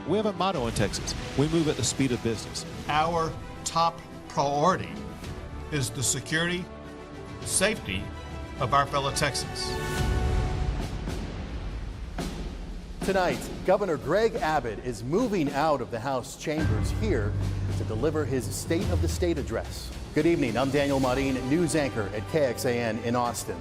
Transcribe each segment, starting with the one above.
We have a motto in Texas. We move at the speed of business. Our top priority is the security, safety of our fellow Texans. Tonight, Governor Greg Abbott is moving out of the House chambers here to deliver his State of the State address. Good evening, I'm Daniel Marin, news anchor at KXAN in Austin.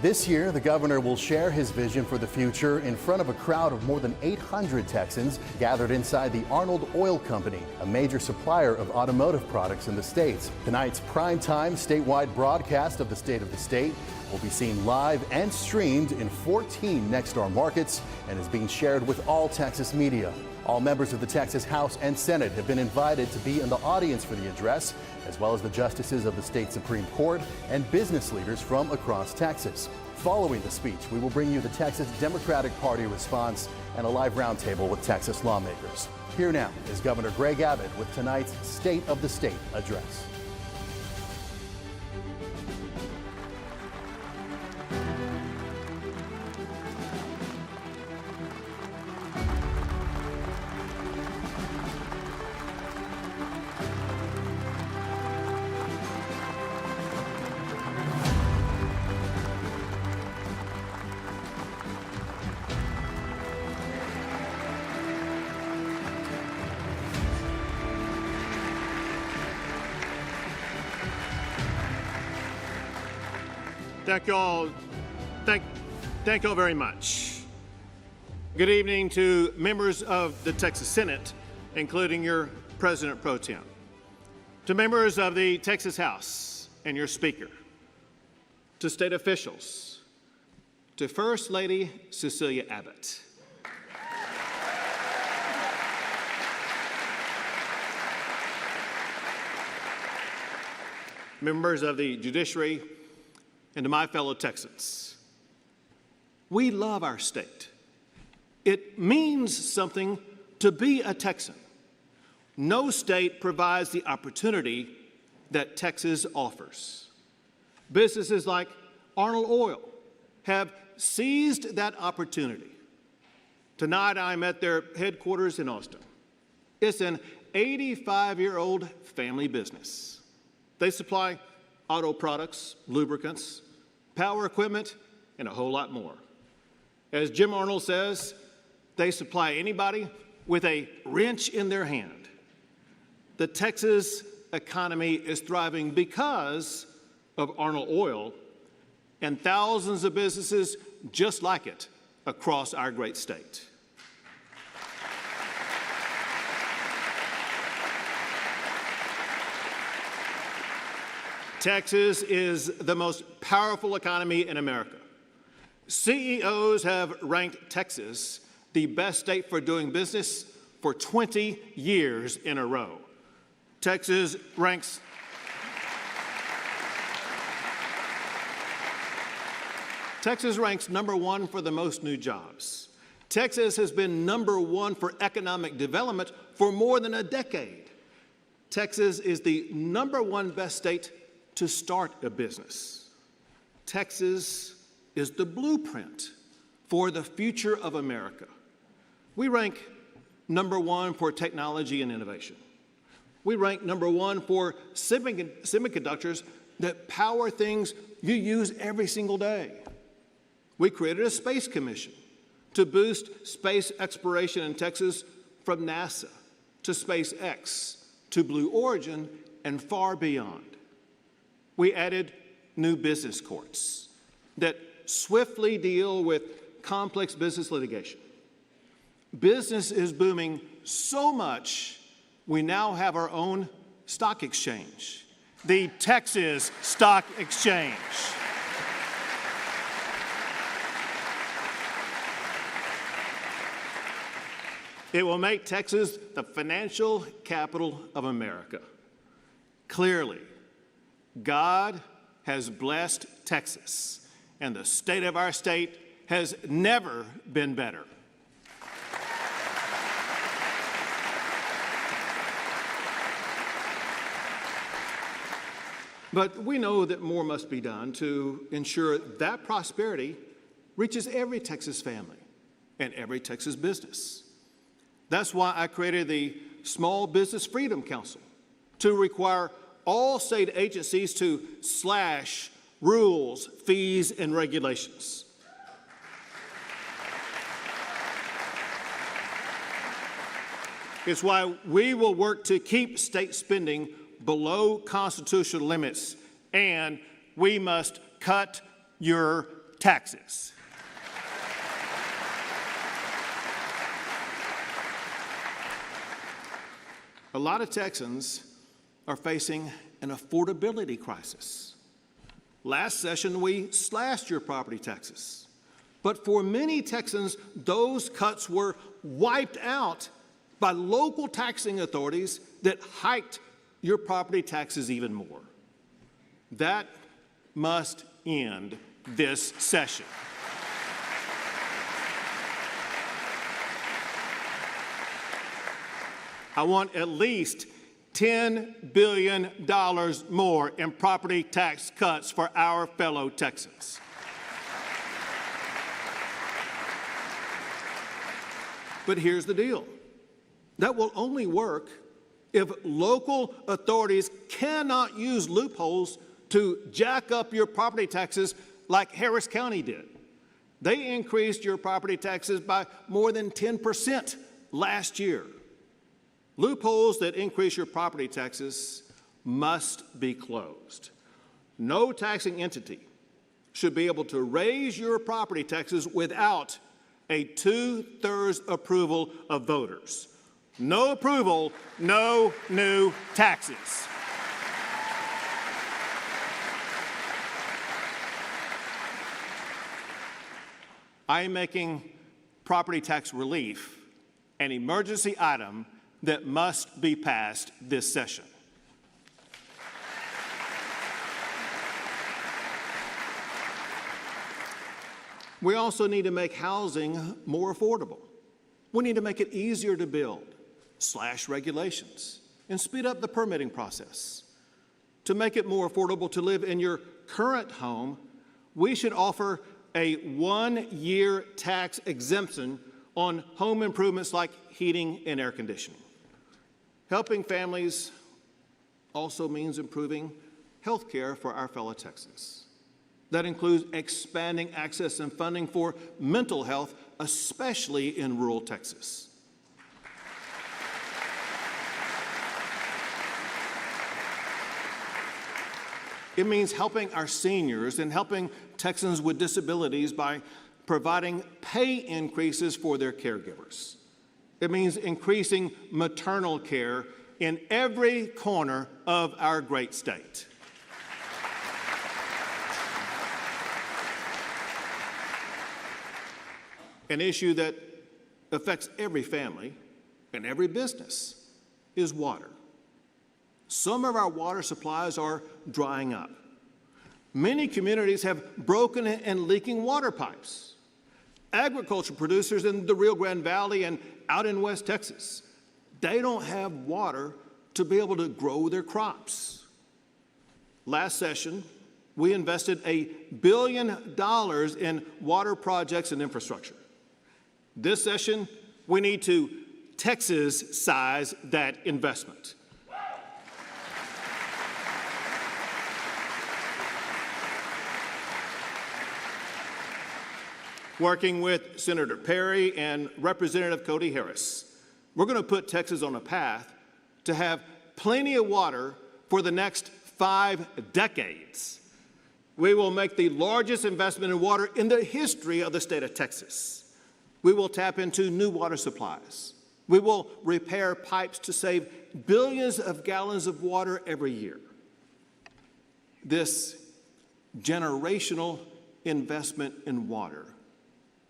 This year, the governor will share his vision for the future in front of a crowd of more than 800 Texans gathered inside the Arnold Oil Company, a major supplier of automotive products in the States. Tonight's primetime statewide broadcast of the State of the State will be seen live and streamed in 14 Nexstar markets and is being shared with all Texas media. All members of the Texas House and Senate have been invited to be in the audience for the address, as well as the justices of the state Supreme Court and business leaders from across Texas. Following the speech, we will bring you the Texas Democratic Party response and a live roundtable with Texas lawmakers. Here now is Governor Greg Abbott with tonight's State of the State address. Thank you all very much. Good evening to members of the Texas Senate, including your President Pro Tem, to members of the Texas House and your Speaker, to state officials, to First Lady Cecilia Abbott, members of the judiciary, and to my fellow Texans. We love our state. It means something to be a Texan. No state provides the opportunity that Texas offers. Businesses like Arnold Oil have seized that opportunity. Tonight I'm at their headquarters in Austin. It's an 85-year-old family business. They supply auto products, lubricants, power equipment, and a whole lot more. As Jim Arnold says, they supply anybody with a wrench in their hand. The Texas economy is thriving because of Arnold Oil and thousands of businesses just like it across our great state. Texas is the most powerful economy in America. CEOs have ranked Texas the best state for doing business for 20 years in a row. Texas ranks number one for the most new jobs. Texas has been number one for economic development for more than a decade. Texas is the number one best state to start a business. Texas is the blueprint for the future of America. We rank number one for technology and innovation. We rank number one for semiconductors that power things you use every single day. We created a space commission to boost space exploration in Texas from NASA to SpaceX to Blue Origin and far beyond. We added new business courts that swiftly deal with complex business litigation. Business is booming so much, we now have our own stock exchange, the Texas Stock Exchange. It will make Texas the financial capital of America. Clearly, God has blessed Texas, and the state of our state has never been better. But we know that more must be done to ensure that prosperity reaches every Texas family and every Texas business. That's why I created the Small Business Freedom Council to require all state agencies to slash rules, fees, and regulations. It's why we will work to keep state spending below constitutional limits, and we must cut your taxes. A lot of Texans are facing an affordability crisis. Last session, we slashed your property taxes. But for many Texans, those cuts were wiped out by local taxing authorities that hiked your property taxes even more. That must end this session. I want at least $10 billion more in property tax cuts for our fellow Texans. But here's the deal. That will only work if local authorities cannot use loopholes to jack up your property taxes like Harris County did. They increased your property taxes by more than 10% last year. Loopholes that increase your property taxes must be closed. No taxing entity should be able to raise your property taxes without a 2/3 approval of voters. No approval, no new taxes. I am making property tax relief an emergency item that must be passed this session. We also need to make housing more affordable. We need to make it easier to build, slash regulations, and speed up the permitting process. To make it more affordable to live in your current home, we should offer a 1-year tax exemption on home improvements like heating and air conditioning. Helping families also means improving health care for our fellow Texans. That includes expanding access and funding for mental health, especially in rural Texas. It means helping our seniors and helping Texans with disabilities by providing pay increases for their caregivers. It means increasing maternal care in every corner of our great state. An issue that affects every family and every business is water. Some of our water supplies are drying up. Many communities have broken and leaking water pipes. Agriculture producers in the Rio Grande Valley and out in West Texas, they don't have water to be able to grow their crops. Last session, we invested $1 billion in water projects and infrastructure. This session, we need to Texas-size that investment. Working with Senator Perry and Representative Cody Harris, we're going to put Texas on a path to have plenty of water for the next 5 decades. We will make the largest investment in water in the history of the state of Texas. We will tap into new water supplies. We will repair pipes to save billions of gallons of water every year. This generational investment in water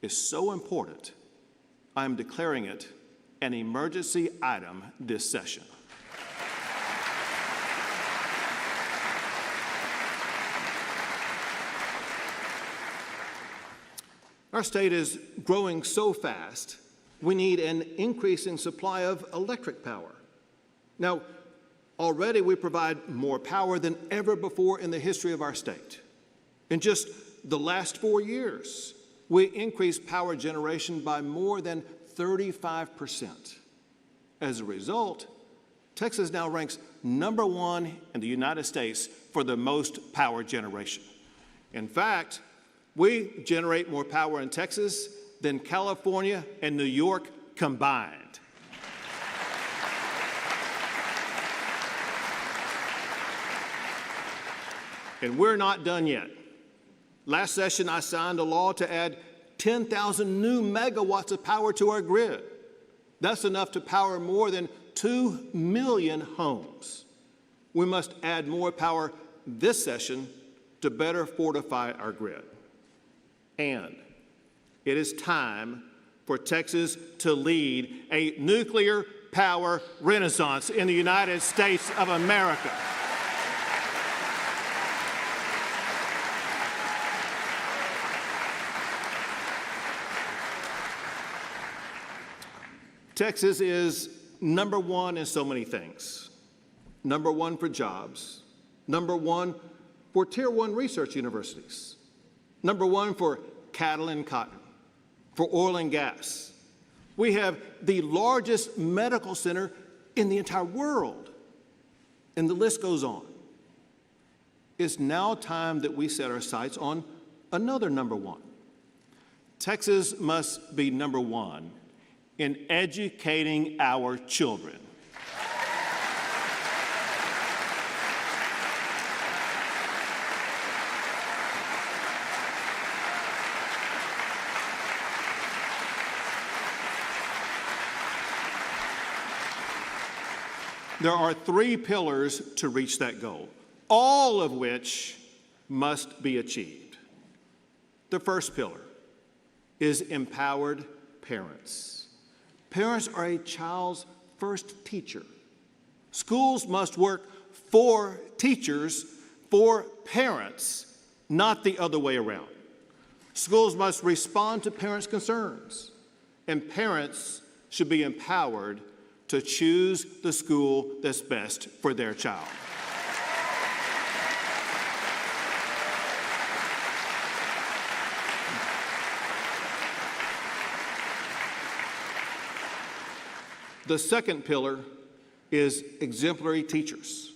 is so important, I am declaring it an emergency item this session. Our state is growing so fast, we need an increasing supply of electric power. Now, already we provide more power than ever before in the history of our state. In just the last 4 years, we increased power generation by more than 35%. As a result, Texas now ranks #1 in the United States for the most power generation. In fact, we generate more power in Texas than California and New York combined. And we're not done yet. Last session, I signed a law to add 10,000 new megawatts of power to our grid. That's enough to power more than 2 million homes. We must add more power this session to better fortify our grid. And it is time for Texas to lead a nuclear power renaissance in the United States of America. Texas is #1 in so many things. #1 for jobs, #1 for Tier 1 research universities, #1 for cattle and cotton, for oil and gas. We have the largest medical center in the entire world, and the list goes on. It's now time that we set our sights on another #1. Texas must be #1 in educating our children. There are 3 pillars to reach that goal, all of which must be achieved. The first pillar is empowered parents. Parents are a child's first teacher. Schools must work for teachers, for parents, not the other way around. Schools must respond to parents' concerns, and parents should be empowered to choose the school that's best for their child. The second pillar is exemplary teachers.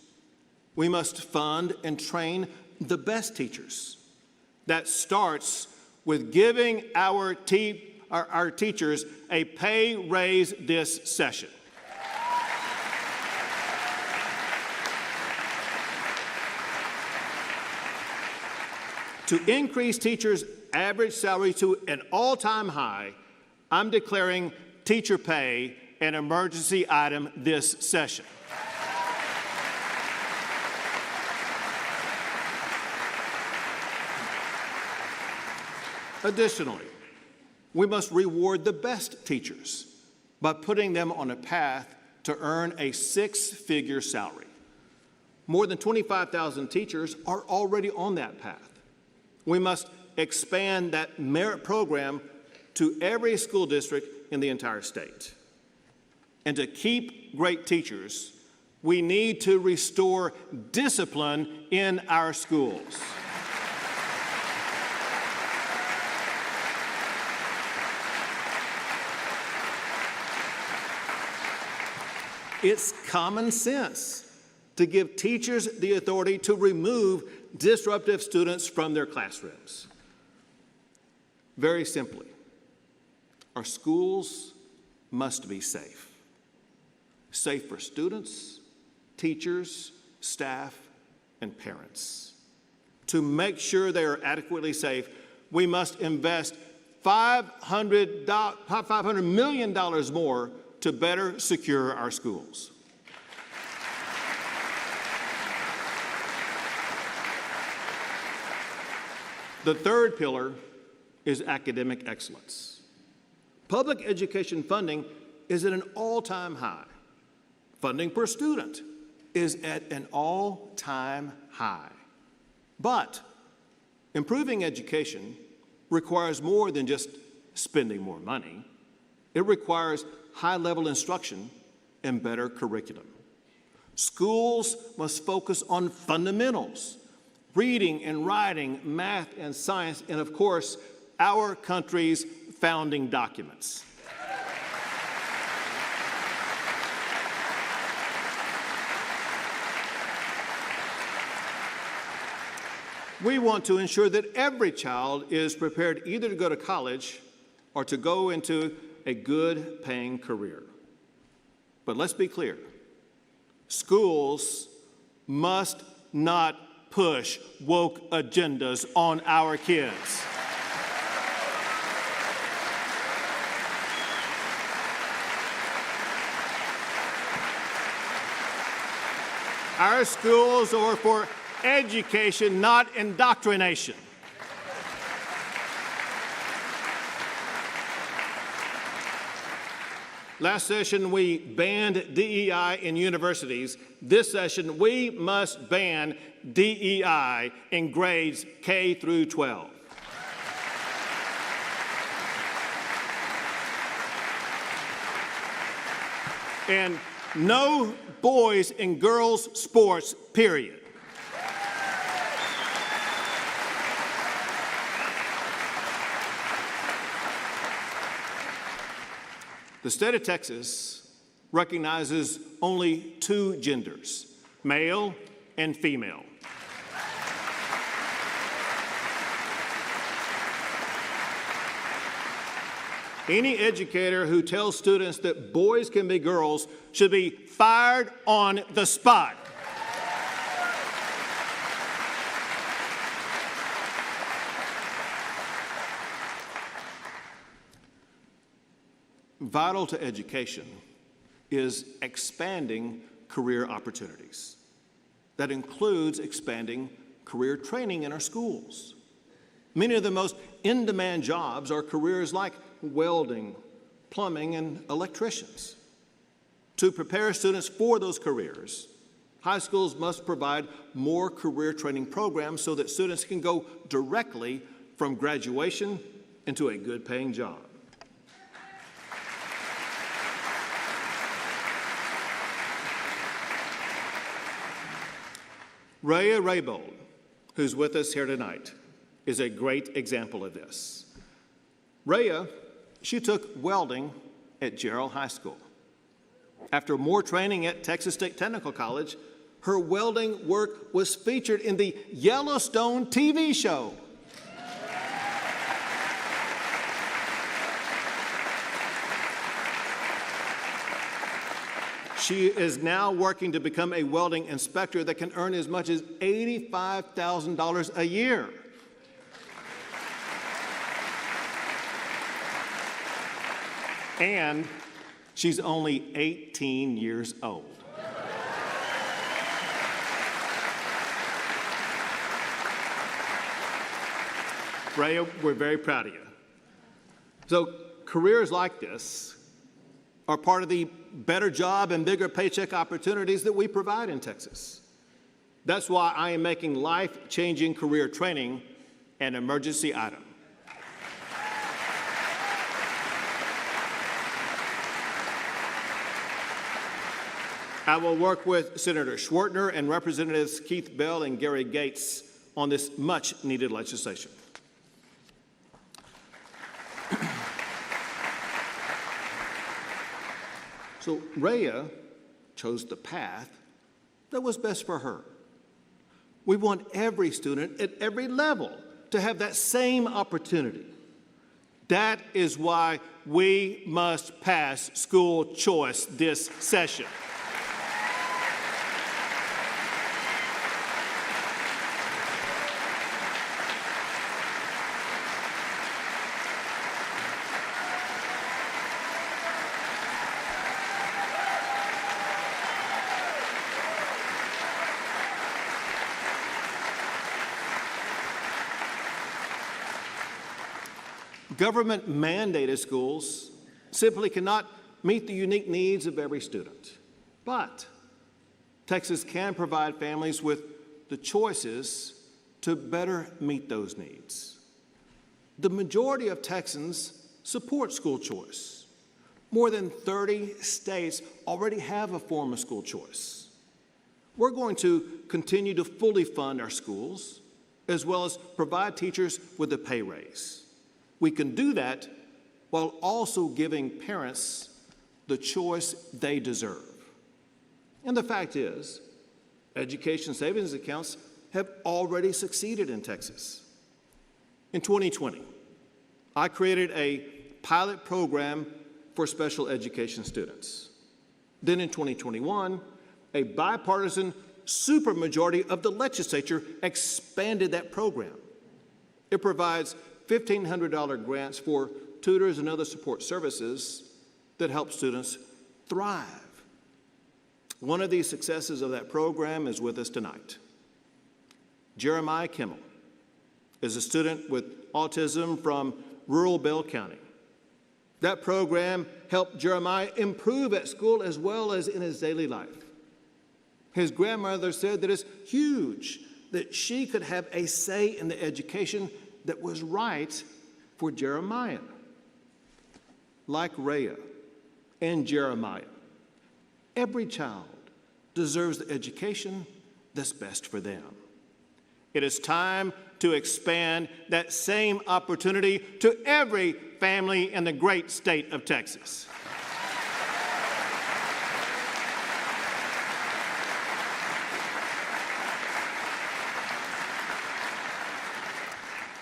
We must fund and train the best teachers. That starts with giving our teachers a pay raise this session. To increase teachers' average salary to an all-time high, I'm declaring teacher pay an emergency item this session. Additionally, we must reward the best teachers by putting them on a path to earn a 6-figure salary. More than 25,000 teachers are already on that path. We must expand that merit program to every school district in the entire state. And to keep great teachers, we need to restore discipline in our schools. It's common sense to give teachers the authority to remove disruptive students from their classrooms. Very simply, our schools must be safe. Safe for students, teachers, staff, and parents. To make sure they are adequately safe, we must invest $500 million more to better secure our schools. The third pillar is academic excellence. Public education funding is at an all-time high. Funding per student is at an all-time high. But improving education requires more than just spending more money. It requires high-level instruction and better curriculum. Schools must focus on fundamentals, reading and writing, math and science, and of course, our country's founding documents. We want to ensure that every child is prepared either to go to college or to go into a good paying career. But let's be clear, schools must not push woke agendas on our kids. Our schools are for education, not indoctrination. Last session, we banned DEI in universities. This session, we must ban DEI in grades K through 12. And no boys and girls sports, period. The state of Texas recognizes only two genders, male and female. Any educator who tells students that boys can be girls should be fired on the spot. Vital to education is expanding career opportunities. That includes expanding career training in our schools. Many of the most in-demand jobs are careers like welding, plumbing, and electricians. To prepare students for those careers, high schools must provide more career training programs so that students can go directly from graduation into a good-paying job. Rhea Raybold, who's with us here tonight, is a great example of this. Rhea, she took welding at Gerald High School. After more training at Texas State Technical College, her welding work was featured in the Yellowstone TV show. She is now working to become a welding inspector that can earn as much as $85,000 a year. And she's only 18 years old. Rhea, we're very proud of you. So careers like this are part of the better job and bigger paycheck opportunities that we provide in Texas. That's why I am making life-changing career training an emergency item. I will work with Senator Schwartner and Representatives Keith Bell and Gary Gates on this much-needed legislation. So Rhea chose the path that was best for her. We want every student at every level to have that same opportunity. That is why we must pass school choice this session. Government-mandated schools simply cannot meet the unique needs of every student. But Texas can provide families with the choices to better meet those needs. The majority of Texans support school choice. More than 30 states already have a form of school choice. We're going to continue to fully fund our schools, as well as provide teachers with a pay raise. We can do that while also giving parents the choice they deserve. And the fact is, education savings accounts have already succeeded in Texas. In 2020, I created a pilot program for special education students. Then in 2021, a bipartisan supermajority of the legislature expanded that program. It provides $1,500 grants for tutors and other support services that help students thrive. One of the successes of that program is with us tonight. Jeremiah Kimmel is a student with autism from rural Bell County. That program helped Jeremiah improve at school as well as in his daily life. His grandmother said that it's huge that she could have a say in the education that was right for Jeremiah. Like Rhea and Jeremiah, every child deserves the education that's best for them. It is time to expand that same opportunity to every family in the great state of Texas.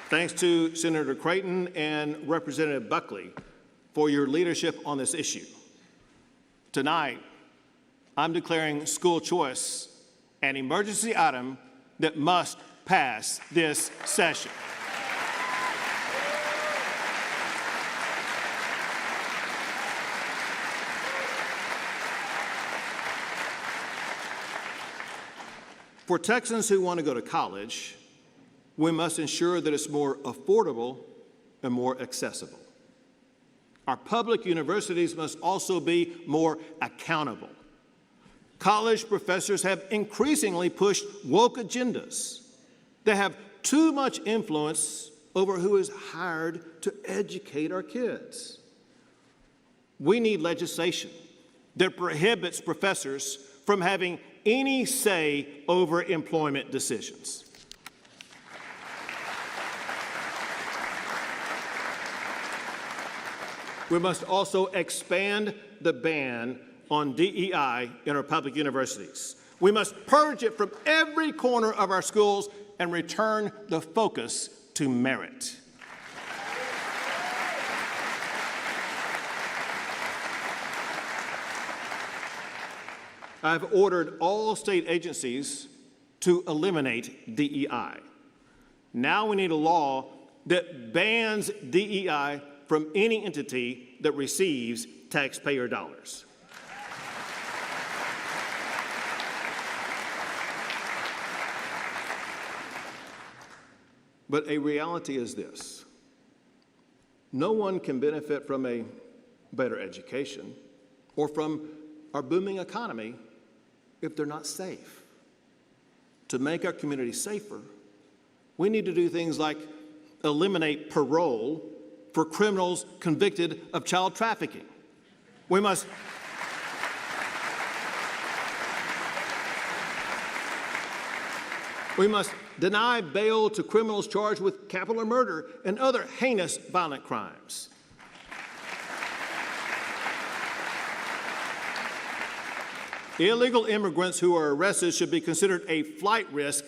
Thanks to Senator Creighton and Representative Buckley for your leadership on this issue. Tonight, I'm declaring school choice an emergency item that must pass this session. For Texans who want to go to college, we must ensure that it's more affordable and more accessible. Our public universities must also be more accountable. College professors have increasingly pushed woke agendas that have too much influence over who is hired to educate our kids. We need legislation that prohibits professors from having any say over employment decisions. We must also expand the ban on DEI in our public universities. We must purge it from every corner of our schools and return the focus to merit. I've ordered all state agencies to eliminate DEI. Now we need a law that bans DEI from any entity that receives taxpayer dollars. But a reality is this: no one can benefit from a better education or from our booming economy if they're not safe. To make our community safer, we need to do things like eliminate parole for criminals convicted of child trafficking. We must deny bail to criminals charged with capital murder and other heinous violent crimes. Illegal immigrants who are arrested should be considered a flight risk,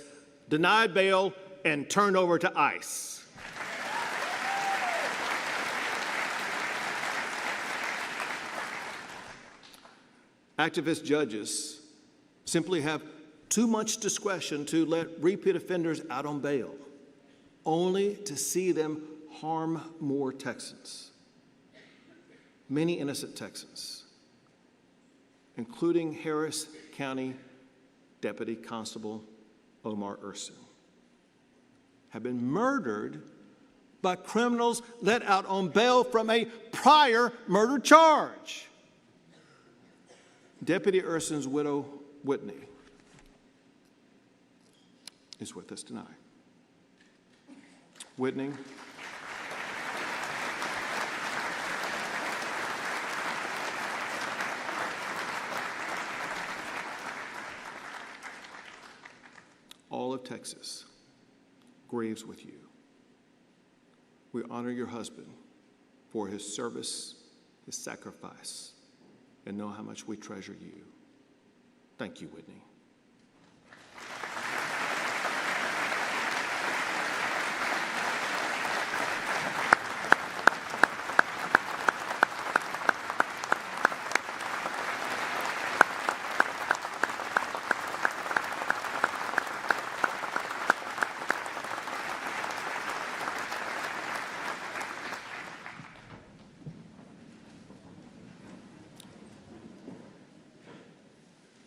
denied bail, and turned over to ICE. Activist judges simply have too much discretion to let repeat offenders out on bail, only to see them harm more Texans. Many innocent Texans, including Harris County Deputy Constable Omar Urson, have been murdered by criminals let out on bail from a prior murder charge. Deputy Urson's widow, Whitney, is with us tonight. Whitney, all of Texas grieves with you. We honor your husband for his service, his sacrifice, and know how much we treasure you. Thank you, Whitney.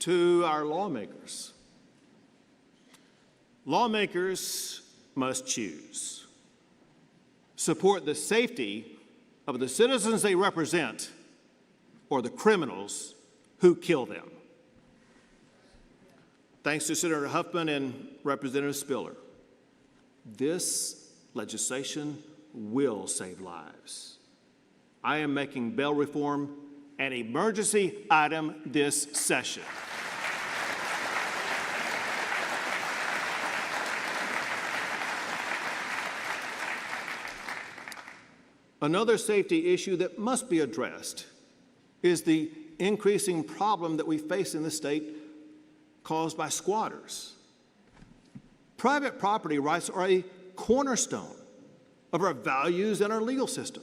to our lawmakers. Lawmakers must choose. Support the safety of the citizens they represent or the criminals who kill them. Thanks to Senator Huffman and Representative Spiller, this legislation will save lives. I am making bail reform an emergency item this session. Another safety issue that must be addressed is the increasing problem that we face in the state caused by squatters. Private property rights are a cornerstone of our values and our legal system.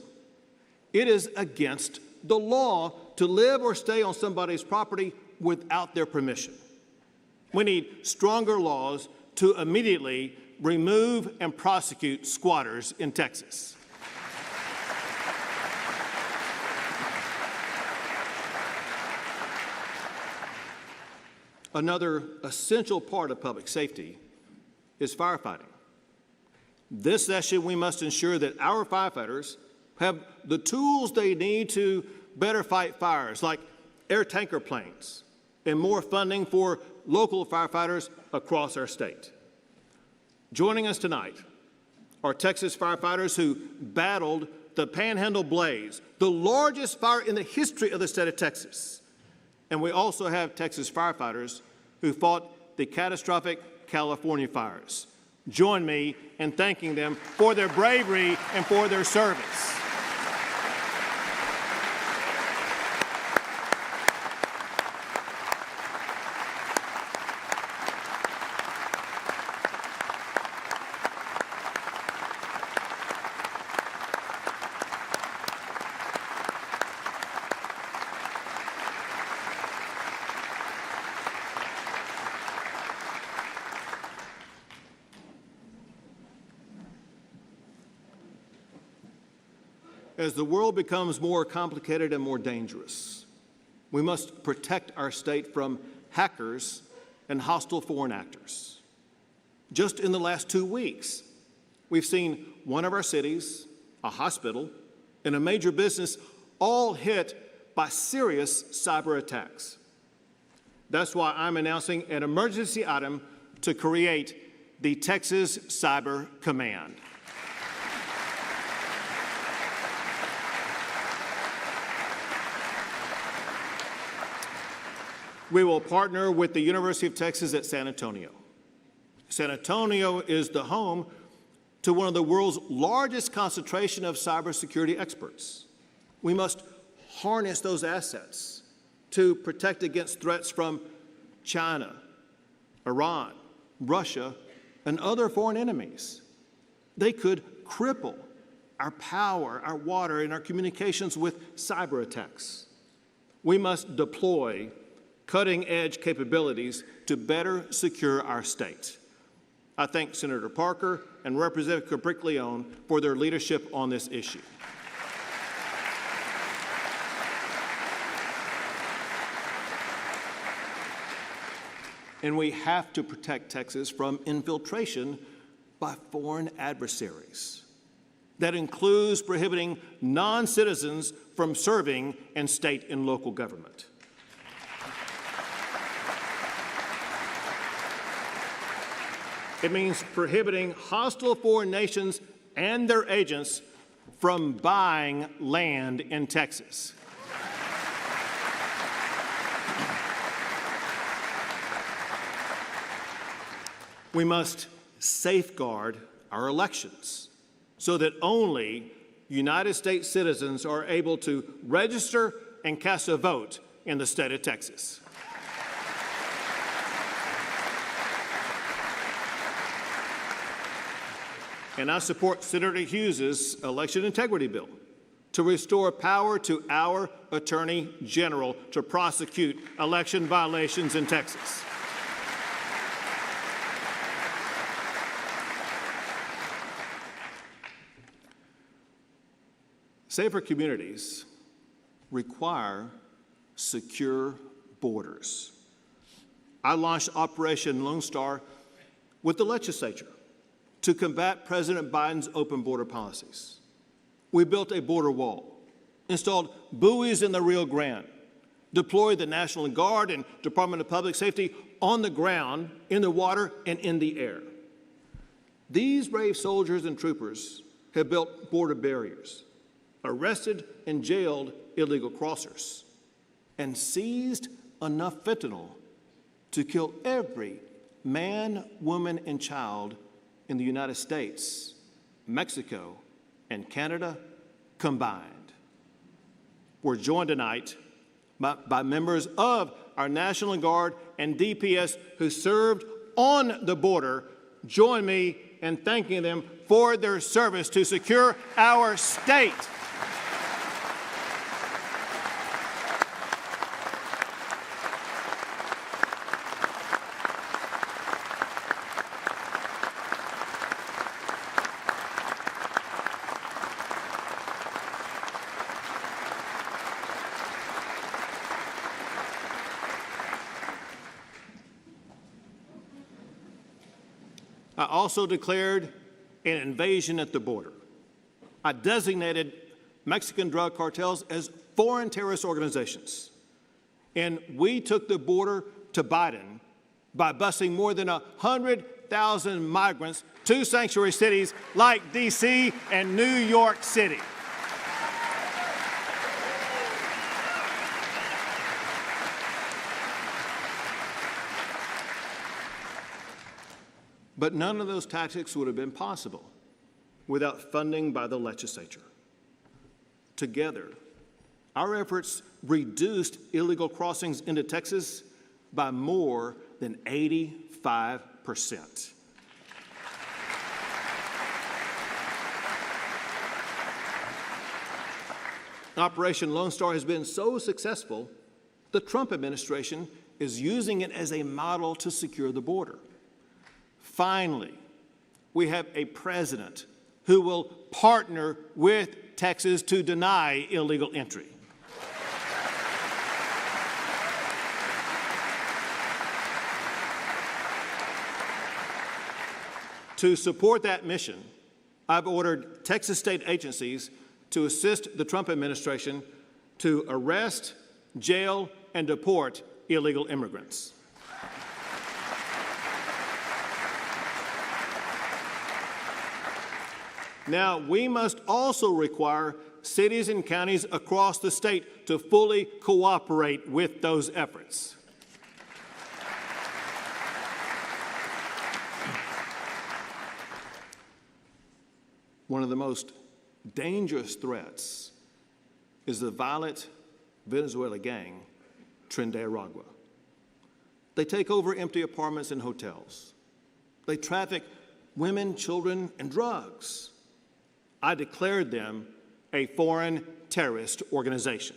It is against the law to live or stay on somebody's property without their permission. We need stronger laws to immediately remove and prosecute squatters in Texas. Another essential part of public safety is firefighting. This session, we must ensure that our firefighters have the tools they need to better fight fires, like air tanker planes and more funding for local firefighters across our state. Joining us tonight are Texas firefighters who battled the Panhandle Blaze, the largest fire in the history of the state of Texas. And we also have Texas firefighters who fought the catastrophic California fires. Join me in thanking them for their bravery and for their service. As the world becomes more complicated and more dangerous, we must protect our state from hackers and hostile foreign actors. Just in the last 2 weeks, we've seen one of our cities, a hospital, and a major business all hit by serious cyber attacks. That's why I'm announcing an emergency item to create the Texas Cyber Command. We will partner with the University of Texas at San Antonio. San Antonio is the home to one of the world's largest concentration of cybersecurity experts. We must harness those assets to protect against threats from China, Iran, Russia, and other foreign enemies. They could cripple our power, our water, and our communications with cyber attacks. We must deploy cutting-edge capabilities to better secure our state. I thank Senator Parker and Representative Capric-Leon for their leadership on this issue. And we have to protect Texas from infiltration by foreign adversaries. That includes prohibiting non-citizens from serving in state and local government. It means prohibiting hostile foreign nations and their agents from buying land in Texas. We must safeguard our elections so that only United States citizens are able to register and cast a vote in the state of Texas. And I support Senator Hughes's election integrity bill to restore power to our Attorney General to prosecute election violations in Texas. Safer communities require secure borders. I launched Operation Lone Star with the legislature to combat President Biden's open border policies. We built a border wall, installed buoys in the Rio Grande, deployed the National Guard and Department of Public Safety on the ground, in the water, and in the air. These brave soldiers and troopers have built border barriers, arrested and jailed illegal crossers, and seized enough fentanyl to kill every man, woman, and child in the United States, Mexico, and Canada combined. We're joined tonight by members of our National Guard and DPS who served on the border. Join me in thanking them for their service to secure our state. I also declared an invasion at the border. I designated Mexican drug cartels as foreign terrorist organizations. And we took the border to Biden by busing more than 100,000 migrants to sanctuary cities like D.C. and New York City. But none of those tactics would have been possible without funding by the legislature. Together, our efforts reduced illegal crossings into Texas by more than 85%. Operation Lone Star has been so successful, the Trump administration is using it as a model to secure the border. Finally, we have a president who will partner with Texas to deny illegal entry. To support that mission, I've ordered Texas state agencies to assist the Trump administration to arrest, jail, and deport illegal immigrants. Now, we must also require cities and counties across the state to fully cooperate with those efforts. One of the most dangerous threats is the violent Venezuela gang, Tren de Aragua. They take over empty apartments and hotels. They traffic women, children, and drugs. I declared them a foreign terrorist organization.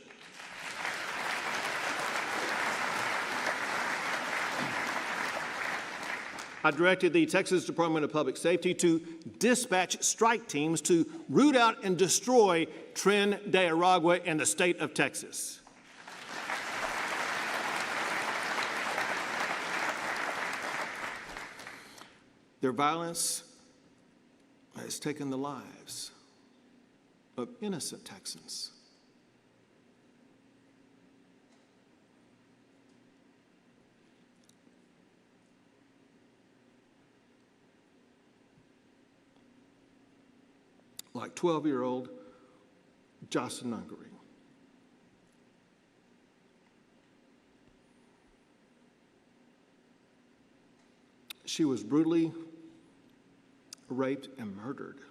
I directed the Texas Department of Public Safety to dispatch strike teams to root out and destroy Tren de Aragua in the state of Texas. Their violence has taken the lives of innocent Texans. Like 12-year-old Jocelyn Ungary. She was brutally raped and murdered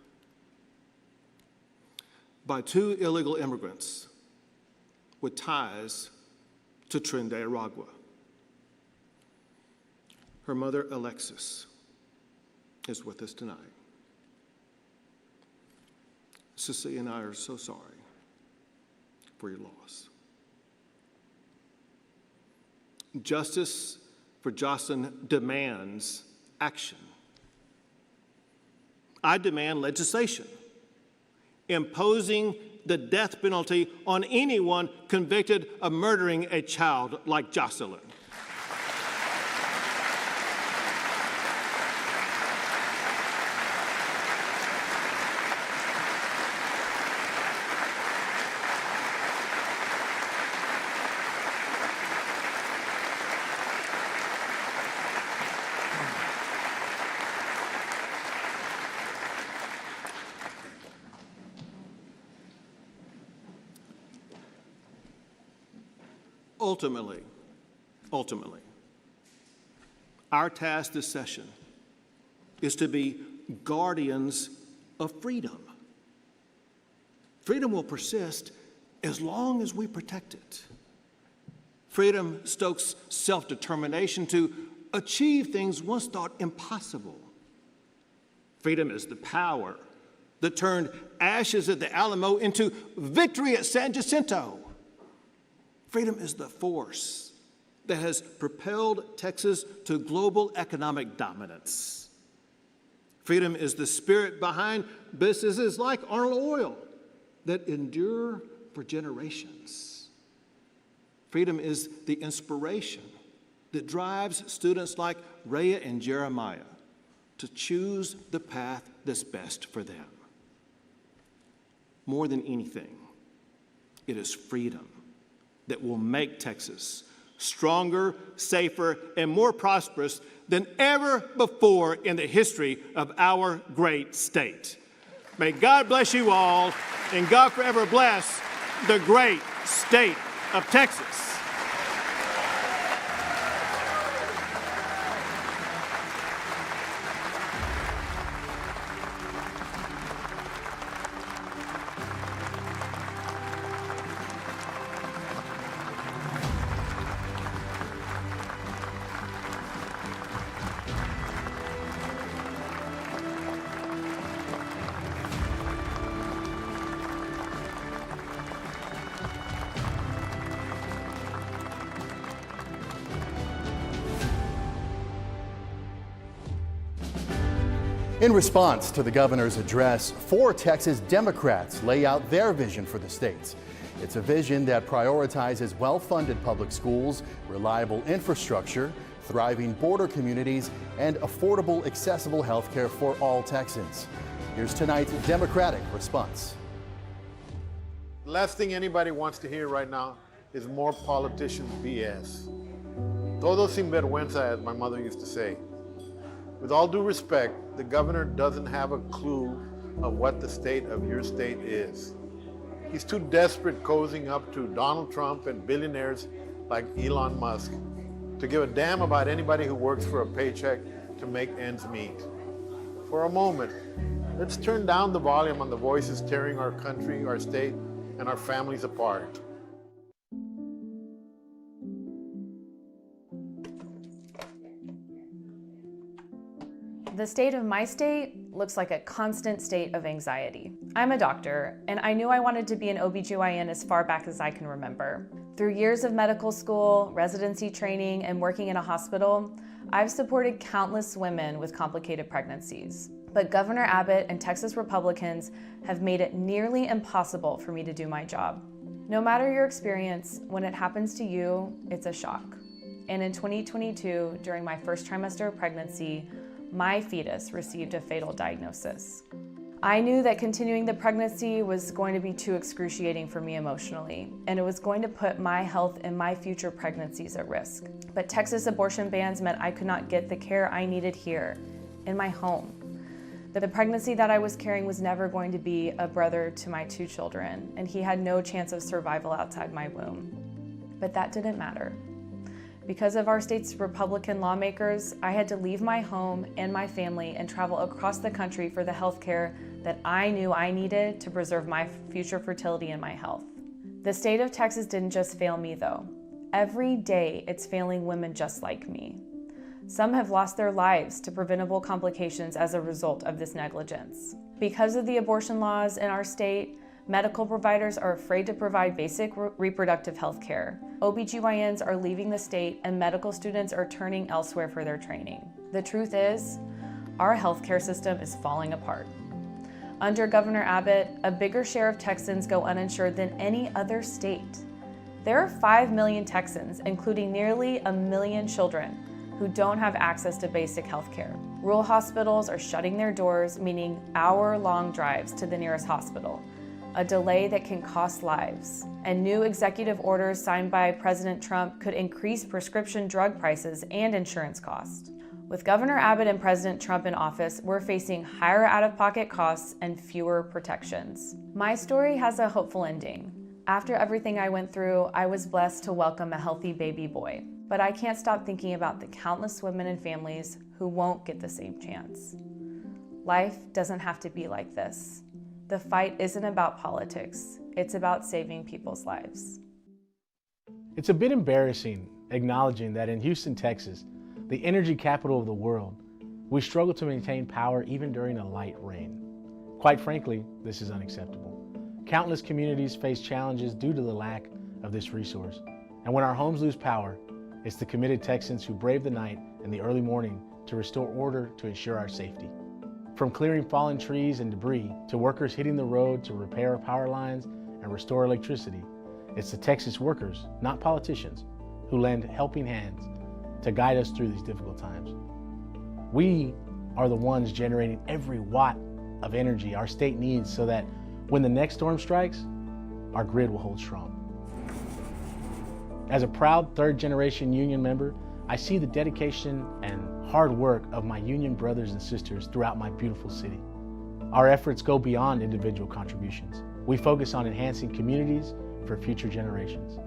by two illegal immigrants with ties to Tren de Aragua. Her mother, Alexis, is with us tonight. Cecilia and I are so sorry for your loss. Justice for Jocelyn demands action. I demand legislation imposing the death penalty on anyone convicted of murdering a child like Jocelyn. Ultimately, our task this session is to be guardians of freedom. Freedom will persist as long as we protect it. Freedom stokes self-determination to achieve things once thought impossible. Freedom is the power that turned ashes at the Alamo into victory at San Jacinto. Freedom is the force that has propelled Texas to global economic dominance. Freedom is the spirit behind businesses like Arnold Oil that endure for generations. Freedom is the inspiration that drives students like Rhea and Jeremiah to choose the path that's best for them. More than anything, it is freedom that will make Texas stronger, safer, and more prosperous than ever before in the history of our great state. May God bless you all, and God forever bless the great state of Texas. In response to the governor's address, 4 Texas Democrats lay out their vision for the state. It's a vision that prioritizes well-funded public schools, reliable infrastructure, thriving border communities, and affordable, accessible health care for all Texans. Here's tonight's Democratic response. The last thing anybody wants to hear right now is more politician BS. Todo sin vergüenza, as my mother used to say. With all due respect, the governor doesn't have a clue of what the state of your state is. He's too desperate cozying up to Donald Trump and billionaires like Elon Musk to give a damn about anybody who works for a paycheck to make ends meet. For a moment, let's turn down the volume on the voices tearing our country, our state, and our families apart. The state of my state looks like a constant state of anxiety. I'm a doctor, and I knew I wanted to be an OBGYN as far back as I can remember. Through years of medical school, residency training, and working in a hospital, I've supported countless women with complicated pregnancies. But Governor Abbott and Texas Republicans have made it nearly impossible for me to do my job. No matter your experience, when it happens to you, it's a shock. And in 2022, during my first trimester of pregnancy, my fetus received a fatal diagnosis. I knew that continuing the pregnancy was going to be too excruciating for me emotionally, and it was going to put my health and my future pregnancies at risk. But Texas abortion bans meant I could not get the care I needed here, in my home. The pregnancy that I was carrying was never going to be a brother to my 2 children, and he had no chance of survival outside my womb. But that didn't matter. Because of our state's Republican lawmakers, I had to leave my home and my family and travel across the country for the health care that I knew I needed to preserve my future fertility and my health. The state of Texas didn't just fail me, though. Every day, it's failing women just like me. Some have lost their lives to preventable complications as a result of this negligence. Because of the abortion laws in our state, medical providers are afraid to provide basic reproductive health care. OBGYNs are leaving the state, and medical students are turning elsewhere for their training. The truth is, our healthcare system is falling apart. Under Governor Abbott, a bigger share of Texans go uninsured than any other state. There are 5 million Texans, including nearly 1 million children, who don't have access to basic health care. Rural hospitals are shutting their doors, meaning hour-long drives to the nearest hospital, a delay that can cost lives. And new executive orders signed by President Trump could increase prescription drug prices and insurance costs. With Governor Abbott and President Trump in office, we're facing higher out-of-pocket costs and fewer protections. My story has a hopeful ending. After everything I went through, I was blessed to welcome a healthy baby boy. But I can't stop thinking about the countless women and families who won't get the same chance. Life doesn't have to be like this. The fight isn't about politics, it's about saving people's lives. It's a bit embarrassing acknowledging that in Houston, Texas, the energy capital of the world, we struggle to maintain power even during a light rain. Quite frankly, this is unacceptable. Countless communities face challenges due to the lack of this resource. And when our homes lose power, it's the committed Texans who brave the night and the early morning to restore order to ensure our safety. From clearing fallen trees and debris to workers hitting the road to repair our power lines and restore electricity, it's the Texas workers, not politicians, who lend helping hands to guide us through these difficult times. We are the ones generating every watt of energy our state needs so that when the next storm strikes, our grid will hold strong. As a proud third-generation union member, I see the dedication and hard work of my union brothers and sisters throughout my beautiful city. Our efforts go beyond individual contributions. We focus on enhancing communities for future generations.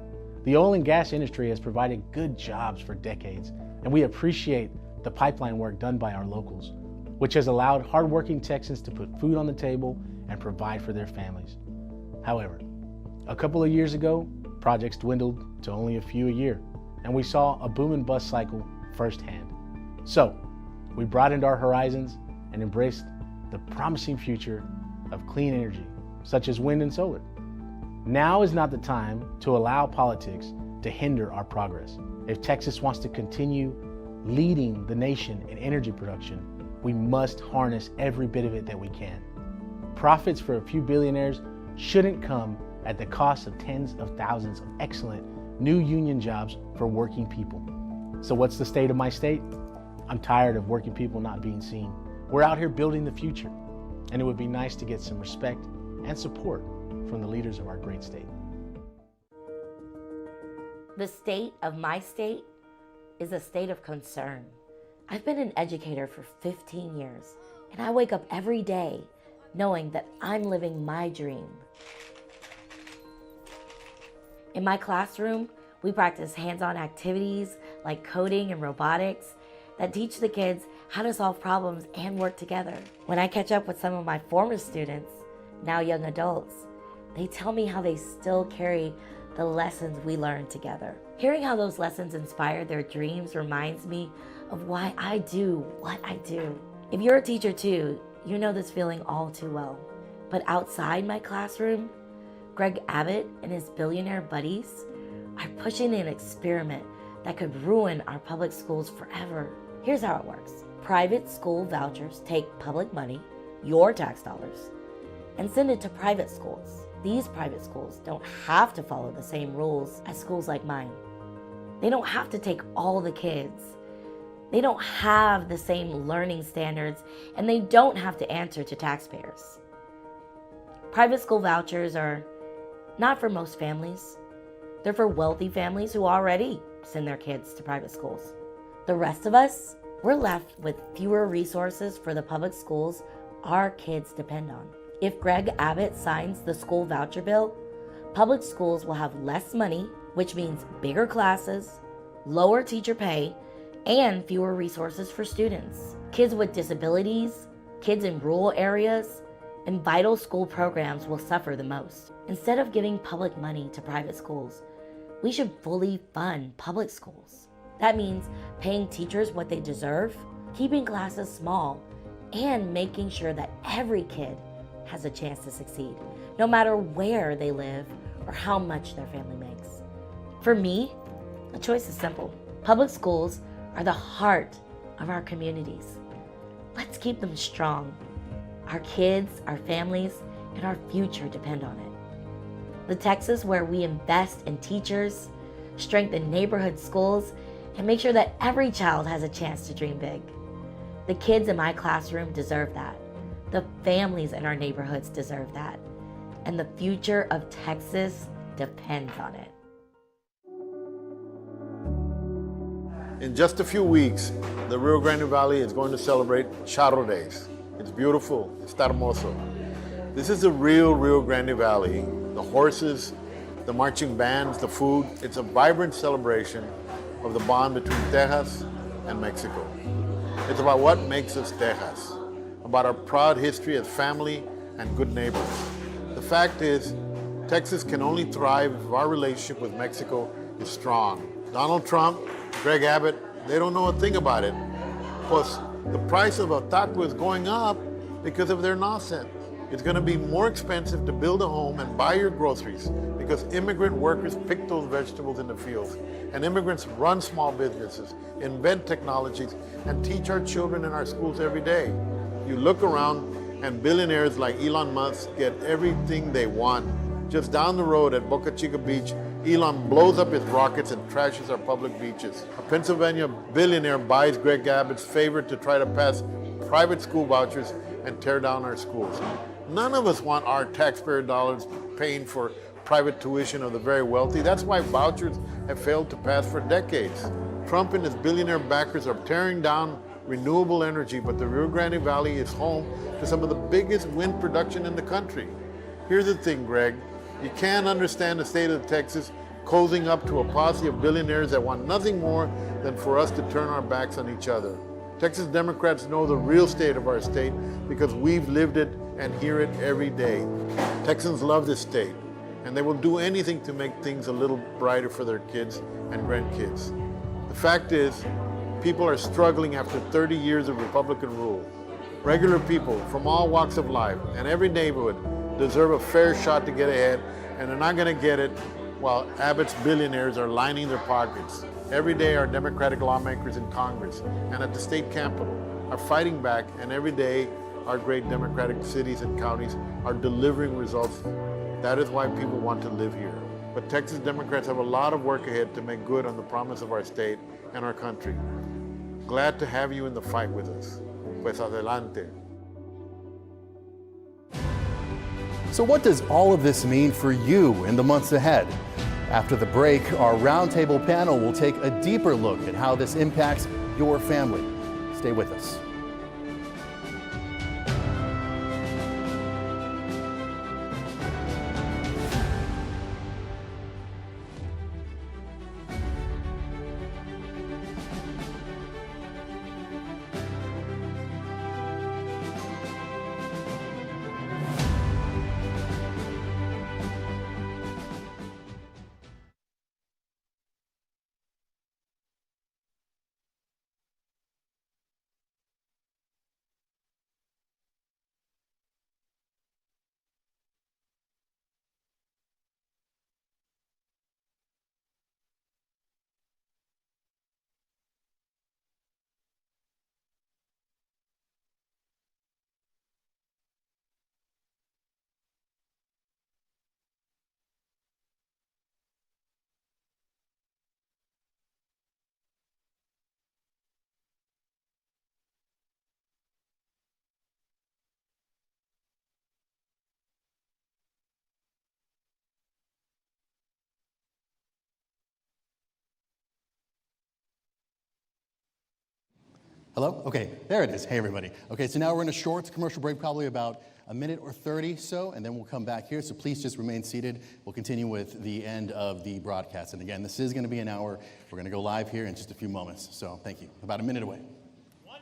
The oil and gas industry has provided good jobs for decades, and we appreciate the pipeline work done by our locals, which has allowed hardworking Texans to put food on the table and provide for their families. However, a couple of years ago, projects dwindled to only a few a year, and we saw a boom and bust cycle firsthand. So, we broadened our horizons and embraced the promising future of clean energy, such as wind and solar. Now is not the time to allow politics to hinder our progress. If Texas wants to continue leading the nation in energy production, we must harness every bit of it that we can. Profits for a few billionaires shouldn't come at the cost of tens of thousands of excellent new union jobs for working people. So what's the state of my state? I'm tired of working people not being seen. We're out here building the future, and it would be nice to get some respect and support from the leaders of our great state. The state of my state is a state of concern. I've been an educator for 15 years, and I wake up every day knowing that I'm living my dream. In my classroom, we practice hands-on activities like coding and robotics that teach the kids how to solve problems and work together. When I catch up with some of my former students, now young adults, they tell me how they still carry the lessons we learned together. Hearing how those lessons inspired their dreams reminds me of why I do what I do. If you're a teacher too, you know this feeling all too well. But outside my classroom, Greg Abbott and his billionaire buddies are pushing an experiment that could ruin our public schools forever. Here's how it works. Private school vouchers take public money, your tax dollars, and send it to private schools. These private schools don't have to follow the same rules as schools like mine. They don't have to take all the kids. They don't have the same learning standards, and they don't have to answer to taxpayers. Private school vouchers are not for most families. They're for wealthy families who already send their kids to private schools. The rest of us, we're left with fewer resources for the public schools our kids depend on. If Greg Abbott signs the school voucher bill, public schools will have less money, which means bigger classes, lower teacher pay, and fewer resources for students. Kids with disabilities, kids in rural areas, and vital school programs will suffer the most. Instead of giving public money to private schools, we should fully fund public schools. That means paying teachers what they deserve, keeping classes small, and making sure that every kid has a chance to succeed, no matter where they live or how much their family makes. For me, the choice is simple. Public schools are the heart of our communities. Let's keep them strong. Our kids, our families, and our future depend on it. The Texas where we invest in teachers, strengthen neighborhood schools, and make sure that every child has a chance to dream big. The kids in my classroom deserve that. The families in our neighborhoods deserve that. And the future of Texas depends on it. In just a few weeks, the Rio Grande Valley is going to celebrate Charro Days. It's beautiful, está hermoso. This is the real Rio Grande Valley. The horses the marching bands, the food. It's a vibrant celebration of the bond between Texas and Mexico. It's about what makes us Texas, about our proud history as family and good neighbors. The fact is, Texas can only thrive if our relationship with Mexico is strong. Donald Trump, Greg Abbott, they don't know a thing about it. Plus, the price of a taco is going up because of their nonsense. It's going to be more expensive to build a home and buy your groceries because immigrant workers pick those vegetables in the fields. And immigrants run small businesses, invent technologies, and teach our children in our schools every day. You look around and billionaires like Elon Musk get everything they want. Just down the road at Boca Chica Beach, Elon blows up his rockets and trashes our public beaches. A Pennsylvania billionaire buys Greg Abbott's favor to try to pass private school vouchers and tear down our schools. None of us want our taxpayer dollars paying for private tuition of the very wealthy. That's why vouchers have failed to pass for decades. Trump and his billionaire backers are tearing down renewable energy, but the Rio Grande Valley is home to some of the biggest wind production in the country. Here's the thing, Greg. You can't understand the state of Texas cozying up to a posse of billionaires that want nothing more than for us to turn our backs on each other. Texas Democrats know the real state of our state because we've lived it and hear it every day. Texans love this state, and they will do anything to make things a little brighter for their kids and grandkids. The fact is, people are struggling after 30 years of Republican rule. Regular people from all walks of life and every neighborhood deserve a fair shot to get ahead, and they're not going to get it while Abbott's billionaires are lining their pockets. Every day our Democratic lawmakers in Congress and at the state capitol are fighting back, and every day our great Democratic cities and counties are delivering results. That is why people want to live here. But Texas Democrats have a lot of work ahead to make good on the promise of our state and our country. Glad to have you in the fight with us. Pues adelante. So what does all of this mean for you in the months ahead? After the break, our roundtable panel will take a deeper look at how this impacts your family. Stay with us. Hello? Okay, there it is. Hey, everybody. Okay, so now we're in a short commercial break, probably about a minute or 30 so, and then we'll come back here. So please just remain seated. We'll continue with the end of the broadcast. And again, this is going to be an hour. We're going to go live here in just a few moments. So thank you. About a minute away.